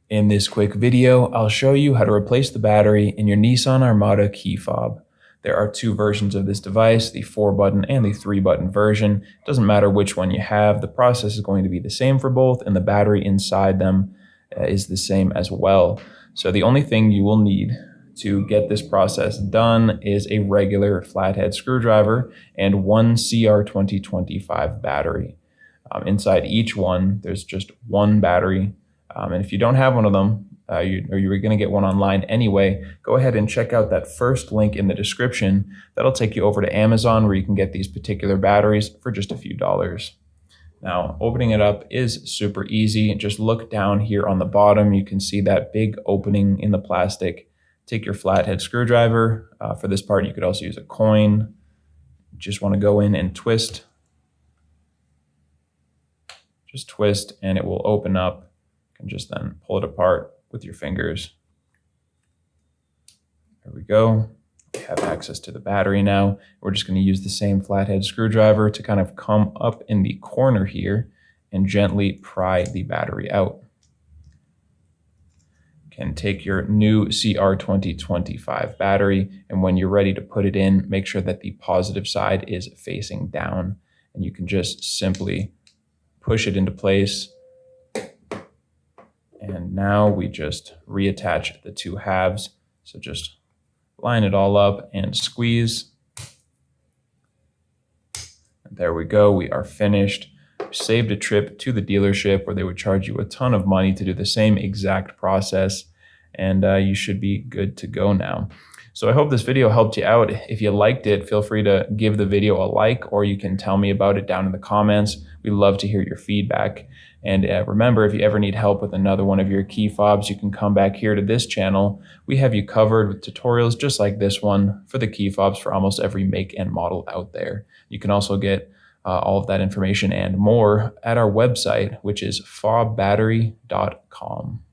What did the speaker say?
In this quick video, I'll show you how to replace the battery in your Nissan Armada key fob. There are two versions of this device, the 4-button and the 3-button version. It doesn't matter which one you have, the process is going to be the same for both, and the battery inside them is the same as well. So the only thing you will need to get this process done is a regular flathead screwdriver and one CR2025 battery. Inside each one, there's just one battery. And if you don't have one of them, you were going to get one online anyway, go ahead and check out that first link in the description. That'll take you over to Amazon where you can get these particular batteries for just a few dollars. Now, opening it up is super easy. Just look down here on the bottom. You can see that big opening in the plastic. Take your flathead screwdriver. For this part, you could also use a coin. Just want to go in and twist. Just twist and it will open up. And just then pull it apart with your fingers. There we go. We have access to the battery now. We're just going to use the same flathead screwdriver to kind of come up in the corner here and gently pry the battery out. You can take your new CR2025 battery, and when you're ready to put it in, make sure that the positive side is facing down, and you can just simply push it into place. And now we just reattach the two halves. So just line it all up and squeeze. And there we go, we are finished. We saved a trip to the dealership where they would charge you a ton of money to do the same exact process. And you should be good to go now. So I hope this video helped you out. If you liked it, feel free to give the video a like, or you can tell me about it down in the comments. We love to hear your feedback. And remember, if you ever need help with another one of your key fobs, you can come back here to this channel. We have you covered with tutorials just like this one for the key fobs for almost every make and model out there. You can also get all of that information and more at our website, which is FobBattery.com.